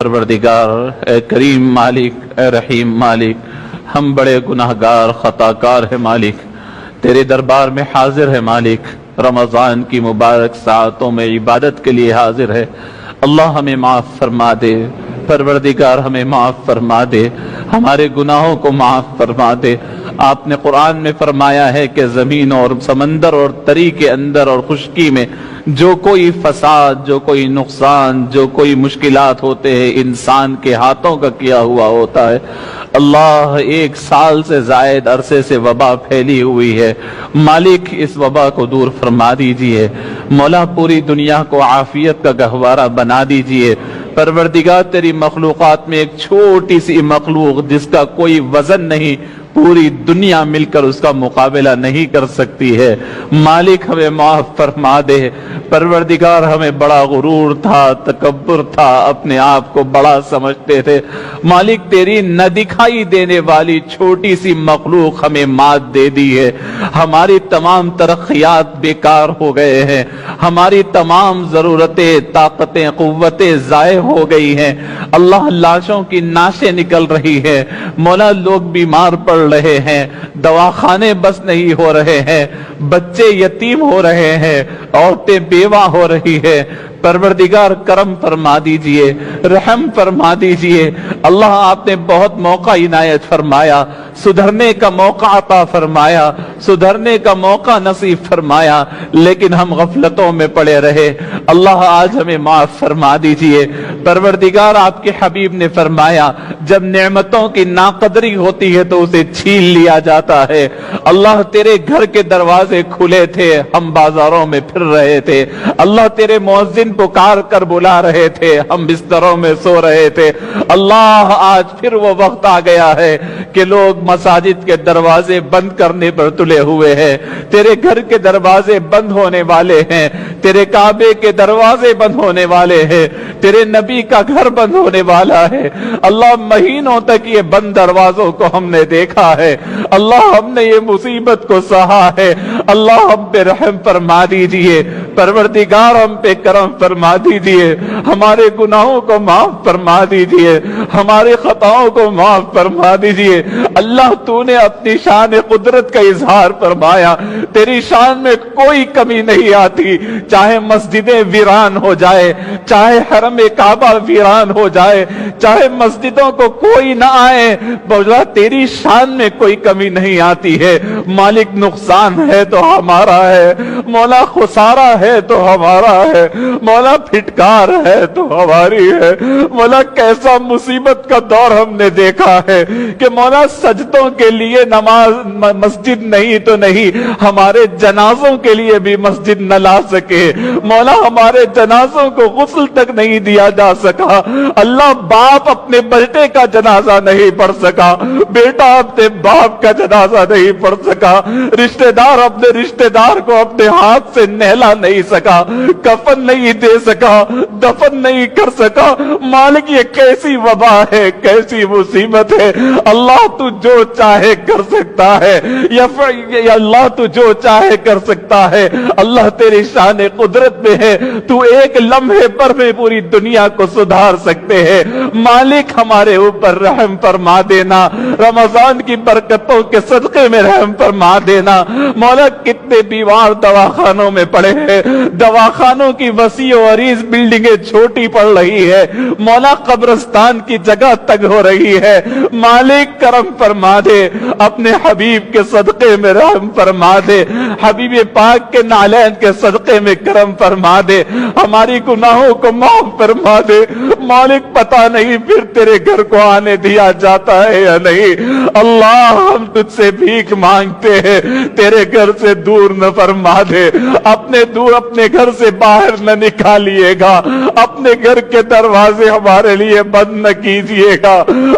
परवरदिगार, ए करीम मालिक, ए रहीम मालिक, हम बड़े गुनाहगार खताकार है मालिक, तेरे दरबार में हाजिर है मालिक। रमज़ान की मुबारक सातों में इबादत के लिए हाजिर है। अल्लाह हमें माफ़ फरमा दे, परवरदिगार हमें माफ़ फरमा दे, हमारे गुनाहों को माफ़ फरमा दे। आपने कुरान में फरमाया है कि ज़मीन और समंदर और तरी के अंदर और खुश्की में जो कोई फसाद, जो कोई नुकसान, जो कोई मुश्किलात होते हैं, इंसान के हाथों का किया हुआ होता है। अल्लाह, 1 साल से जायद अरसे से वबा फैली हुई है, मालिक इस वबा को दूर फरमा दीजिए। मौला, पूरी दुनिया को आफियत का गहवारा बना दीजिए। परवरदिगार, तेरी मखलूकात में एक छोटी सी मखलूक जिसका कोई वजन नहीं, पूरी दुनिया मिलकर उसका मुकाबला नहीं कर सकती है। मालिक, हमें माफ फरमा दे। परवरदिगार, हमें बड़ा गुरूर था, तकब्बुर था, अपने आप को बड़ा समझते थे। मालिक, तेरी न दिखाई देने वाली छोटी सी मखलूक हमें मात दे दी है। हमारी तमाम तरक्कियात बेकार हो गए हैं, हमारी तमाम जरूरतें, ताकतें, कुव्वतें जाये हो गई हैं। अल्लाह, लाशों की नाशें निकल रही है। मौला, लोग बीमार पड़ रहे हैं, दवाखाने बस नहीं हो रहे हैं, बच्चे यतीम हो रहे हैं, औरतें बेवा हो रही है। परवरदिगार, करम फरमा दीजिए, रहम फरमा दीजिए। अल्लाह, आपने बहुत मौका इनायत फरमाया, सुधरने का मौका अता फरमाया, सुधरने का मौका नसीब फरमाया, लेकिन हम गफलतों में पड़े रहे। अल्लाह, आज हमें माफ फरमा दीजिए। परवरदिगार, आपके हबीब ने फरमाया, जब नेमतों की नाकदरी होती है तो उसे छीन लिया जाता है। अल्लाह, तेरे घर के दरवाजे खुले थे, हम बाजारों में फिर रहे थे। अल्लाह, तेरे मुअज्जिन पुकार कर बुला रहे थे, हम बिस्तरों में सो रहे थे। अल्लाह, आज फिर वो वक्त आ गया है कि लोग मसाजिद के दरवाजे बंद करने पर तुले हुए हैं। तेरे घर के दरवाजे बंद होने वाले हैं, तेरे काबे के दरवाजे बंद होने वाले हैं, तेरे नबी का घर बंद होने वाला है। अल्लाह, महीनों तक ये बंद दरवाजों को हमने देखा है। अल्लाह, हमने ये मुसीबत को सहा है। अल्लाह, हम पे रहम फरमा दीजिए। परवरदिगार, हम पे करम फरमा दीजिए। हमारे गुनाहों को माफ फरमा दीजिए, हमारे खताओं को माफ फरमा दीजिए। अल्लाह, तूने अपनी शान कुदरत का इजहार फरमाया, तेरी शान में कोई कमी नहीं आती। चाहे मस्जिदें वीरान हो जाए, चाहे हरम काबा वीरान हो जाए, चाहे मस्जिदों को कोई ना आए, बोला तेरी शान में कोई कमी नहीं आती है। मालिक, नुकसान है तो हमारा है, मौला खुसारा है तो हमारा है, मौला फिटकार है तो हमारी है। मौला, कैसा मुसीबत का दौर हमने देखा है कि मौला सजदों के लिए नमाज मस्जिद नहीं तो नहीं, हमारे जनाजों के लिए भी मस्जिद न ला सके। मौला, हमारे जनाजों को गुस्ल तक नहीं दिया जा सका। अल्लाह, बाप अपने बेटे का जनाजा नहीं पढ़ सका, बेटा अपने बाप का जनाजा नहीं पढ़ सका, रिश्तेदार अपने रिश्तेदार को अपने हाथ से नहला नहीं सका, कफन नहीं दे सका, दफन नहीं कर सका। मालिक, ये कैसी वबा है, कैसी मुसीबत है। अल्लाह, तू जो चाहे कर सकता है, या अल्लाह तू जो चाहे कर सकता है। अल्लाह, तेरी शान कुदरत में है, तू एक लम्हे पर भी पूरी दुनिया को सुधार सकते हैं। मालिक, हमारे ऊपर रहम फरमा देना, रमजान की बरकतों के सदके में रहम फरमा देना। मौला, कितने बीमार दवाखानों में पड़े हैं, दवाखानों की वसी और अरीज बिल्डिंगें छोटी पड़ रही है। मौला, कब्रिस्तान की जगह तक हो रही है। मालिक, करम फरमा दे, अपने हबीब के सदके में रहम फरमा दे, हबीब पाक के नालैन के सदके में करम फरमा दे, हमारी गुनाहों को माफ फरमा दे। मालिक, पता नहीं फिर तेरे घर को आने दिया जाता है या नहीं। अल्लाह, हम तुझसे भीख मांगते हैं, तेरे घर से दूर न फरमा दे, अपने घर से बाहर न निकालिएगा, अपने घर के दरवाजे हमारे लिए बंद न कीजिएगा।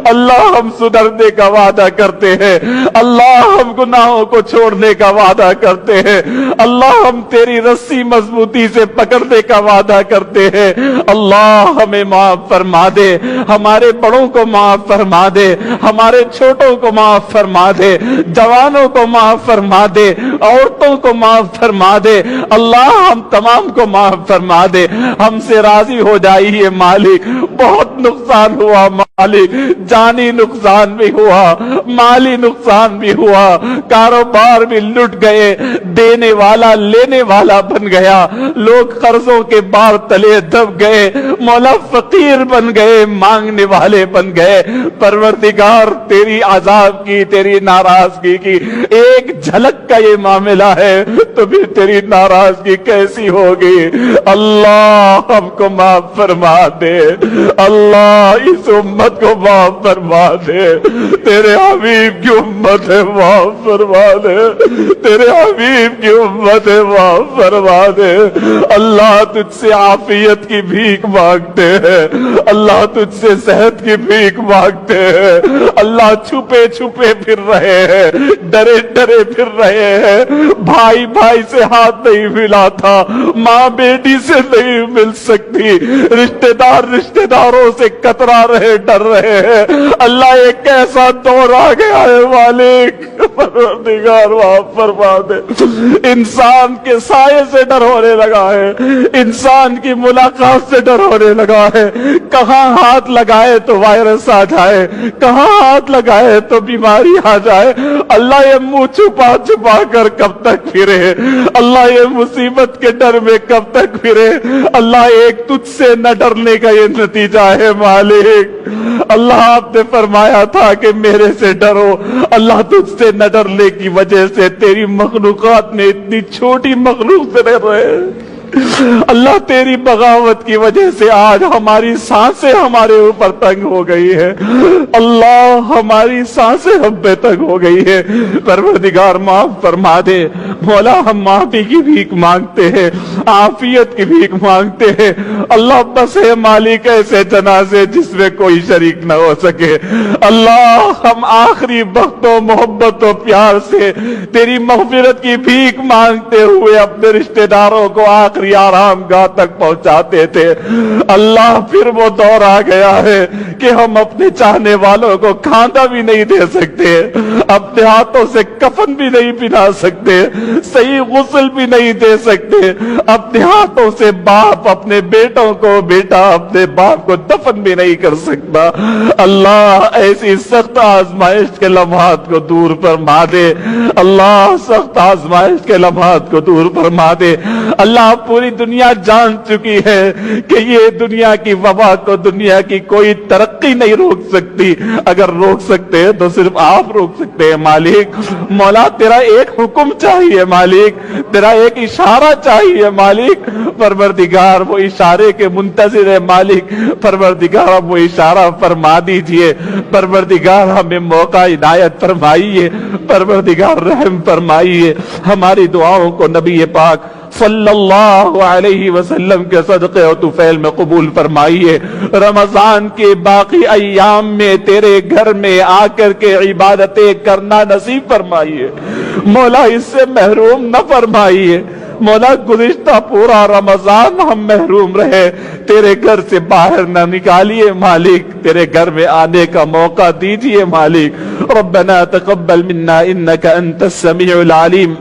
अल्लाह, हम सुधरने का वादा करते हैं। अल्लाह, हम गुनाहों को छोड़ने का वादा करते हैं। अल्लाह, हम तेरी रस्सी मजबूती से पकड़ने का वादा करते हैं। अल्लाह, हमें माफ फरमा दे, हमारे बड़ों को माफ फरमा दे, हमारे छोटों को माफ फरमा दे, जवानों को माफ फरमा दे, औरतों को माफ फरमा दे। अल्लाह, हम तमाम को माफ फरमा दे, हमसे राजी हो जाइए मालिक। بہت نقصان ہوا مالک، جانی نقصان بھی ہوا، مالی نقصان بھی ہوا، کاروبار بھی لٹ گئے، دینے والا لینے والا بن گیا، لوگ قرضوں کے بار تلے دب گئے، مولا فقیر بن گئے، مانگنے والے بن گئے۔ پروردگار تیری عذاب کی، تیری ناراضگی کی ایک جھلک کا یہ معاملہ ہے تو پھر تیری ناراضگی کیسی ہوگی؟ اللہ ہم کو معاف فرما دے، اللہ اس امت کو معاف فرما دے، تیرے حبیب کی امت ہے معاف فرما دے، تیرے حبیب کی امت ہے معاف فرما دے۔ اللہ تجھ سے عافیت کی بھیک مانگتے ہیں، اللہ تجھ سے صحت کی بھیک مانگتے ہیں، اللہ چھپے چھپے پھر رہے ہیں، ڈرے ڈرے پھر رہے ہیں، بھائی بھائی سے ہاتھ نہیں ملا تھا، ماں بیٹی سے نہیں مل سکتی، رشتہ دار رشتہ داروں سے کترا رہے، ڈر رہے ہیں۔ اللہ ایک کیسا دور آ گیا ہے مالک، پروردگار معاف فرما دے۔ انسان کے سائے سے ڈر ہونے لگا ہے، انسان کی ملاقات سے ڈر ہونے لگا ہے، کہاں ہاتھ لگائے تو وائرس آ جائے، کہاں ہاتھ لگائے تو بیماری آ جائے۔ اللہ یہ منہ چھپا چھپا کر کب تک پھرے؟ اللہ یہ مصیبت کے ڈر میں کب تک پھرے؟ اللہ ایک تجھ سے نہ ڈرنے کا یہ نتیجہ ہے مالک۔ اللہ آپ نے فرمایا تھا کہ میرے سے ڈرو، اللہ تجھ سے نہ ڈرنے کی وجہ سے تیری مخلوقات میں اتنی چھوٹی مخلوق سے ڈر رہے۔ اللہ تیری بغاوت کی وجہ سے آج ہماری سانسیں ہمارے اوپر تنگ ہو گئی ہے، اللہ ہماری سانسیں ہم پہ تنگ ہو گئی ہے۔ پروردگار معاف فرما دے مولا، ہم معافی کی بھیک مانگتے ہیں، عافیت کی بھیک مانگتے ہیں۔ اللہ بس ہے مالک ایسے جنازے جس میں کوئی شریک نہ ہو سکے۔ اللہ ہم آخری وقت و محبت و پیار سے تیری مغفرت کی بھیک مانگتے ہوئے اپنے رشتہ داروں کو آخری آرام گاہ تک پہنچاتے تھے۔ اللہ پھر وہ دور آ گیا ہے کہ ہم اپنے چاہنے والوں کو کھانا بھی نہیں دے سکتے، اپنے ہاتھوں سے کفن بھی نہیں پہنا سکتے، صحیح غسل بھی نہیں دے سکتے، اپنے ہاتھوں سے باپ اپنے بیٹوں کو، بیٹا اپنے باپ کو دفن بھی نہیں کر سکتا۔ اللہ ایسی سخت آزمائش کے لمحات کو دور فرما دے، اللہ سخت آزمائش کے لمحات کو دور فرما دے۔ اللہ پوری دنیا جان چکی ہے کہ یہ دنیا کی وبا کو دنیا کی کوئی ترقی نہیں روک سکتی، اگر روک سکتے ہیں تو صرف آپ روک سکتے ہیں مالک۔ مولا تیرا ایک حکم چاہیے مالک، تیرا ایک اشارہ چاہیے مالک۔ پروردگار وہ اشارے کے منتظر ہے مالک، پروردگار اب وہ اشارہ فرما دیجئے، پروردگار ہمیں موقع عنایت فرمائیے، پروردگار رحم فرمائیے، ہماری دعاؤں کو نبی پاک صلی اللہ علیہ وسلم کے صدقے و طفیل میں قبول فرمائیے۔ رمضان کے باقی ایام میں تیرے گھر میں آ کر کے عبادتیں کرنا نصیب فرمائیے مولا، اس سے محروم نہ فرمائیے مولا۔ گزشتہ پورا رمضان ہم محروم رہے، تیرے گھر سے باہر نہ نکالیے مالک، تیرے گھر میں آنے کا موقع دیجئے مالک۔ ربنا تقبل منا انك انت السميع العليم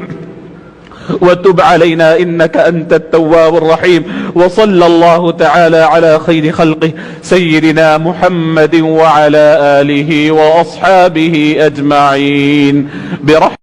وتب علينا إنك أنت التواب الرحيم، وصلى الله تعالى على خير خلقه سيدنا محمد وعلى آله وأصحابه أجمعين برحمة